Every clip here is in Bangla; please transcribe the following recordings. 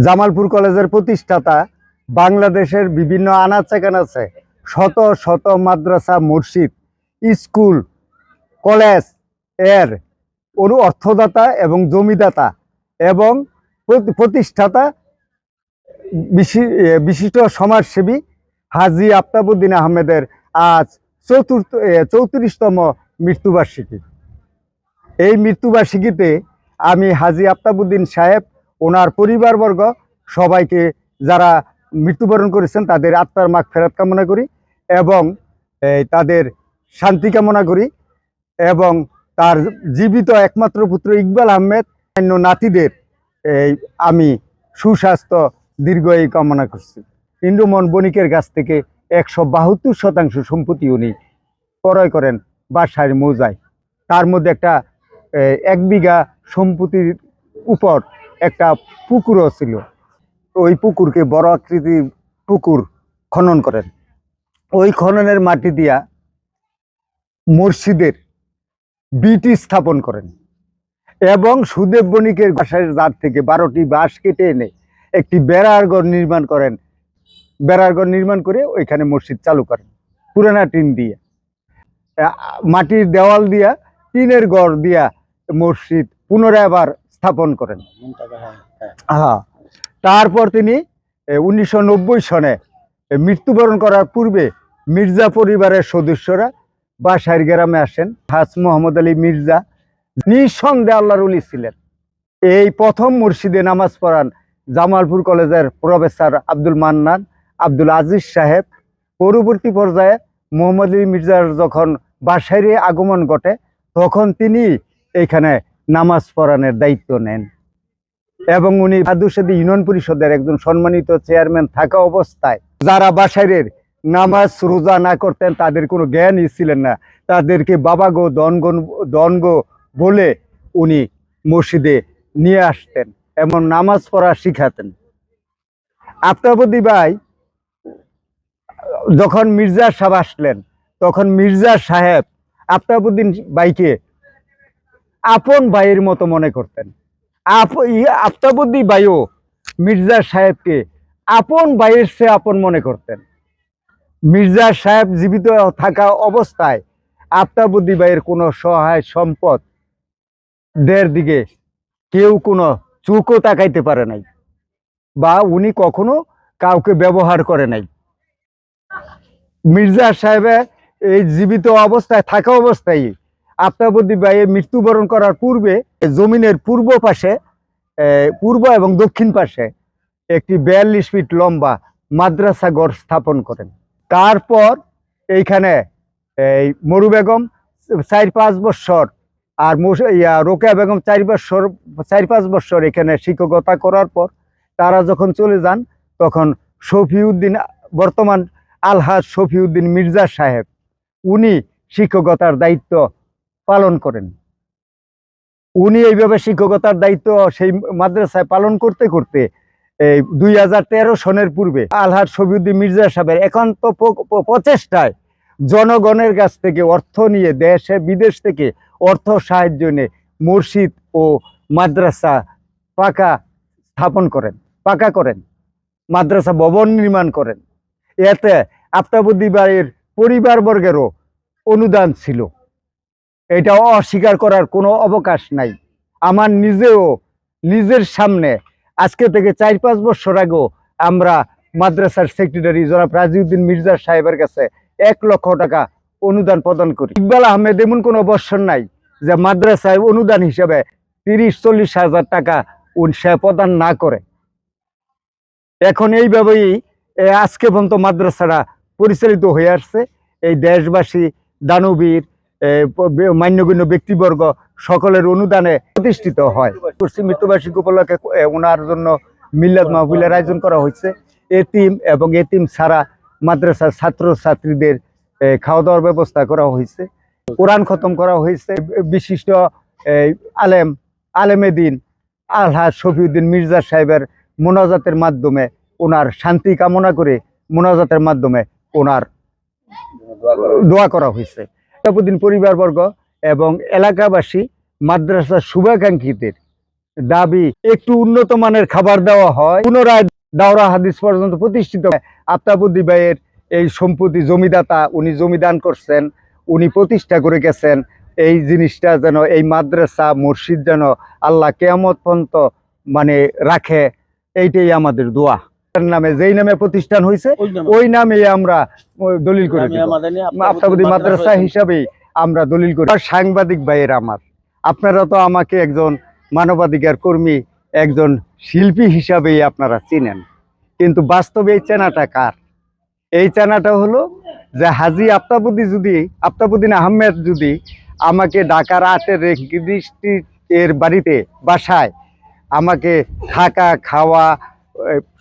জামালপুর কলেজের প্রতিষ্ঠাতা বাংলাদেশের বিভিন্ন আনাচে কানাচে শত শত মাদ্রাসা, মসজিদ, স্কুল, কলেজ এর অর্থদাতা এবং জমিদাতা এবং প্রতিষ্ঠাতা বিশিষ্ট সমাজসেবী হাজী আফতাবউদ্দিন আহমেদের আজ 34তম মৃত্যুবার্ষিকী। এই মৃত্যুবার্ষিকীতে আমি হাজী আফতাবউদ্দিন সাহেব, ওনার পরিবারবর্গ সবাইকে যারা মৃত্যুবরণ করেছেন তাদের আত্মার মাগফিরাত কামনা করি এবং তাদের শান্তি কামনা করি এবং তার জীবিত একমাত্র পুত্র ইকবাল আহমেদ অন্য নাতিদের আমি সুস্বাস্থ্য দীর্ঘায়ু কামনা করছি। ইন্দ্রমোহন বণিকের কাছ থেকে 172% সম্পত্তি উনি ক্রয় করেন বাসার মৌজায়। তার মধ্যে একটা 1 বিঘা সম্পত্তির উপর একটা পুকুরও ছিল। ওই পুকুরকে বড় আকৃতির পুকুর খনন করেন। ওই খননের মাটি দিয়া মসজিদের বিটি স্থাপন করেন এবং সুদেব বণিকের বাসার জাত থেকে 12টি বাঁশ কেটে এনে একটি বেড়ার ঘর নির্মাণ করেন। বেড়ার ঘর নির্মাণ করে ওইখানে মসজিদ চালু করেন পুরানা টিন দিয়ে, মাটির দেওয়াল দিয়া, টিনের ঘর দিয়া মসজিদ পুনরায় আবার স্থাপন করেন। হ্যাঁ, তারপর তিনি 1990 সনে মৃত্যুবরণ করার পূর্বে মির্জা পরিবারের সদস্যরা বাসার গ্রামে আসেন। হাজ মোহাম্মদ আলী মির্জা নিঃসন্দেহে আল্লাহর ওলি ছিলেন। এই প্রথম মসজিদে নামাজ পড়ান জামালপুর কলেজের প্রফেসর আব্দুল মান্নান, আব্দুল আজিজ সাহেব। পরবর্তী পর্যায়ে মোহাম্মদ আলী মির্জার যখন বাসায় আগমন ঘটে তখন তিনি এইখানে নামাজ পড়ানোর দায়িত্ব নেন এবং উনি আদুসাদি ইউনিয়ন পরিষদের একজন সম্মানিত চেয়ারম্যান থাকা অবস্থায় যারা বাসাইরের নামাজ রোজা না করতেন, তাদের কোনো জ্ঞানই ছিলেন না, তাদেরকে বাবা গো দন গো বলে উনি মসজিদে নিয়ে আসতেন এবং নামাজ পড়া শিখাতেন। আফতাবউদ্দিন ভাই যখন মির্জা সাহেব আসলেন তখন মির্জা সাহেব আফতাবউদ্দিন ভাইকে আপন ভাইয়ের মতো মনে করতেন। আফতাবউদ্দিন ভাইও মির্জা সাহেবকে আপন ভাইয়ের চেয়ে আপন মনে করতেন। মির্জা সাহেব জীবিত থাকা অবস্থায় আফতাবউদ্দিন ভাইয়ের কোনো সহায় সম্পদ দের দিকে কেউ কোনো চোখও তাকাইতে পারে নাই বা উনি কখনো কাউকে ব্যবহার করে নাই। মির্জা সাহেবের এই জীবিত অবস্থায় থাকা অবস্থায় আফতাবউদ্দিন ভাই মৃত্যুবরণ করার পূর্বে জমিনের পূর্ব পাশে, পূর্ব এবং দক্ষিণ পাশে একটি 42 ফিট লম্বা মাদ্রাসা ঘর স্থাপন করেন। তারপর এইখানে এই মরু বেগম 4-5 বৎসর আর রোকেয়া বেগম 4-5 বৎসর এখানে শিক্ষকতা করার পর তারা যখন চলে যান তখন শফিউদ্দিন, বর্তমান আলহাজ শফিউদ্দিন মির্জা সাহেব, উনি শিক্ষকতার দায়িত্ব পালন করেন। উনি এইভাবে শিক্ষকতার দায়িত্ব সেই মাদ্রাসায় পালন করতে করতে এই 2013 সনের পূর্বে আলহাজ শফিউদ্দিন মির্জা সাহেবের একান্ত প্রচেষ্টায় জনগণের কাছ থেকে অর্থ নিয়ে, দেশে বিদেশ থেকে অর্থ সাহায্য নিয়ে মসজিদ ও মাদ্রাসা পাকা করেন, মাদ্রাসা ভবন নির্মাণ করেন। এতে আফতাবউদ্দিন ভাইয়ের পরিবারবর্গেরও অনুদান ছিল, এটা অস্বীকার করার কোনো অবকাশ নাই। আমার নিজের সামনে আজকে থেকে 4-5 বছর আগেও আমরা মাদ্রাসার সেক্রেটারি জনাব রাজিউদ্দিন মির্জা সাহেবের কাছে 1 লক্ষ টাকা অনুদান প্রদান করি। ইকবাল আহমেদ এমন কোনো বৎসর নাই যে মাদ্রাসায় অনুদান হিসেবে 30-40 হাজার টাকা সে প্রদান না করে। এখন এইভাবেই আজকে পর্যন্ত মাদ্রাসাটা পরিচালিত হয়ে আসছে। এই দেশবাসী, দানবীর, মান্যগণ্য ব্যক্তিবর্গ সকলের অনুদানে প্রতিষ্ঠিত হয়। মৃত্যুবার্ষিকী উপলক্ষে ওনার জন্য মিলাদ মাহফিলের আয়োজন করা হয়েছে। এতিম এবং এতিম ছাড়া মাদ্রাসার ছাত্রছাত্রীদের খাওয়া দাওয়ার ব্যবস্থা করা হয়েছে। কোরআন খতম করা হয়েছে। বিশিষ্ট আলেমে দিন আলহাজ শফিউদ্দিন মির্জা সাহেবের মোনাজাতের মাধ্যমে ওনার শান্তি কামনা করে মোনাজাতের মাধ্যমে ওনার দোয়া করা হয়েছে। আফতাবউদ্দিন পরিবারবর্গ এবং এলাকাবাসী মাদ্রাসার শুভাকাঙ্ক্ষীদের দাবি একটু উন্নত মানের খাবার দেওয়া হয়, পুনরায় দাওরা হাদিস পর্যন্ত প্রতিষ্ঠিত। আফতাবউদ্দিন ভাইয়ের এই সম্পত্তি জমিদাতা, উনি জমিদান করছেন, উনি প্রতিষ্ঠা করে গেছেন। এই জিনিসটা যেন, এই মাদ্রাসা মসজিদ যেন আল্লাহ কিয়ামত পর্যন্ত মানে রাখে, এইটাই আমাদের দোয়া। নামে যেই নামে প্রতিষ্ঠান হয়েছে ওই নামে আমরা দলিল করে আফতাবউদ্দিন মাদ্রাসা হিসাবেই আমরা দলিল করি। সাংবাদিক ভাইয়ের আমার, আপনারা তো আমাকে একজন মানবাধিকার কর্মী, একজন শিল্পী হিসাবেই আপনারা চিনেন, কিন্তু বাস্তবে এই চেনাটা কার? এই চেনাটা হলো যে হাজী আফতাবউদ্দিন আহমেদ যদি আমাকে ঢাকার 8-এর এর বাড়িতে বাসায় আমাকে থাকা খাওয়া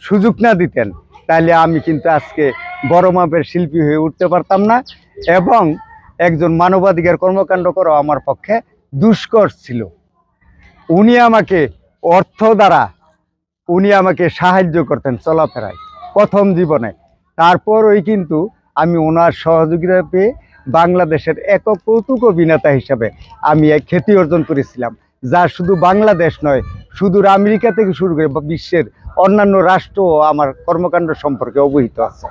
সুযোগ না দিতেন, তাহলে আমি কিন্তু আজকে বড় মাপের শিল্পী হয়ে উঠতে পারতাম না, এবং একজন মানবাধিকার কর্মকাণ্ড করা আমার পক্ষে দুষ্কর ছিল। উনি আমাকে অর্থ দ্বারা উনি আমাকে সাহায্য করতেন চলাফেরায় প্রথম জীবনে। তারপরই কিন্তু আমি ওনার সহযোগিতা পেয়ে বাংলাদেশের একক কৌতুক অভিনেতা হিসাবে আমি এক খ্যাতি অর্জন করেছিলাম, যা শুধু বাংলাদেশ নয়, সুদূর আমেরিকা থেকে শুরু করে বিশ্বের অন্যান্য রাষ্ট্রও আমার কর্মকাণ্ড সম্পর্কে অবহিত আছে।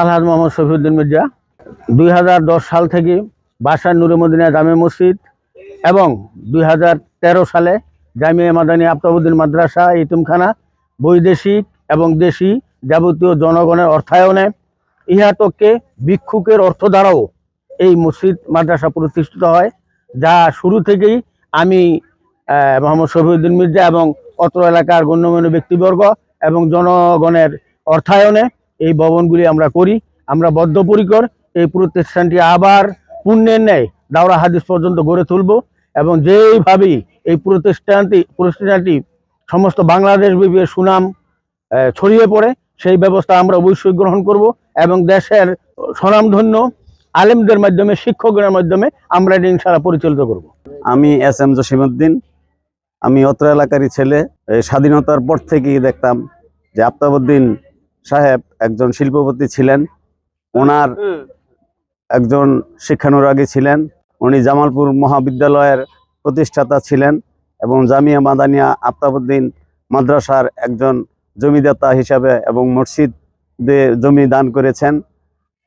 আলহাজ মোহাম্মদ শফিউদ্দিন মির্জা 2010 সাল থেকে বাসার নূরে মদিনা জামে মসজিদ এবং 2013 সালে জামিয়া মাদানিয়া আফতাবউদ্দিন মাদ্রাসা ইতিমখানা বৈদেশিক এবং দেশি যাবতীয় জনগণের অর্থায়নে ইহাতককে ভিক্ষুকের অর্থ দ্বারাও এই মসজিদ মাদ্রাসা প্রতিষ্ঠিত হয়, যা শুরু থেকেই আমি মোহাম্মদ শফিউদ্দিন মির্জা এবং অত্র এলাকার গণ্যমান্য ব্যক্তিবর্গ এবং জনগণের অর্থায়নে এই ভবনগুলি আমরা করি। আমরা বদ্ধপরিকর এই প্রতিষ্ঠানটি আবার পুণ্যের ন্যায় দাওরা হাদিস পর্যন্ত গড়ে তুলব, এবং যেইভাবেই এই প্রতিষ্ঠানটি সমস্ত বাংলাদেশ ব্যাপী সুনাম ছড়িয়ে পড়ে সেই ব্যবস্থা আমরা অবশ্যই গ্রহণ করব, এবং দেশের স্বনামধন্য আলেমদের মাধ্যমে, শিক্ষকদের মাধ্যমে আমরা এটি ইনশাআল্লাহ পরিচালিত করব। আমি এস.এম. জসিমউদ্দিন। আমি অত্র এলাকারই ছেলে। স্বাধীনতার পর থেকেই দেখতাম যে আফতাবউদ্দিন সাহেব একজন শিল্পপতি ছিলেন, ওনার একজন শিক্ষানুরাগী ছিলেন। উনি জামালপুর মহাবিদ্যালয়ের প্রতিষ্ঠাতা ছিলেন এবং জামিয়া মাদানিয়া আফতাবউদ্দিন মাদ্রাসার একজন জমিদাতা হিসাবে এবং মসজিদে জমি দান করেছেন।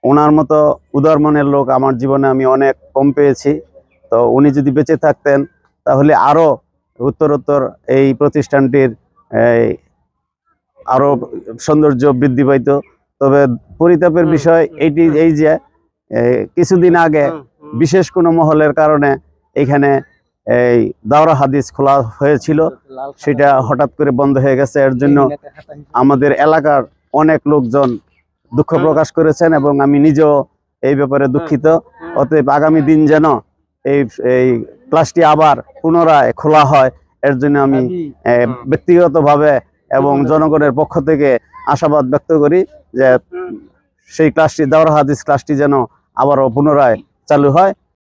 ওনার মতো উদার মনের লোক আমার জীবনে আমি অনেক কম পেয়েছি। তো উনি যদি বেঁচে থাকতেন তাহলে আরও উত্তরোত্তর এই প্রতিষ্ঠানটির আরও সৌন্দর্য বৃদ্ধি পাইত। তবে পরিতাপের বিষয় এই যে কিছুদিন আগে বিশেষ কোনো মহলের কারণে এখানে এই দাওরা হাদিস খোলা হয়েছিল, সেটা হঠাৎ করে বন্ধ হয়ে গেছে। এর জন্য আমাদের এলাকার অনেক লোকজন দুঃখ প্রকাশ করেছেন এবং আমি নিজেও এই ব্যাপারে দুঃখিত। অতএব আগামী দিন যেন এই ক্লাসটি আবার পুনরায় খোলা হয়, এর জন্য আমি ব্যক্তিগতভাবে এবং জনগণের পক্ষ থেকে আশাবাদ ব্যক্ত করি যে সেই ক্লাসটি, দাওরা হাদিস ক্লাসটি যেন আবারও পুনরায় চালু হয়।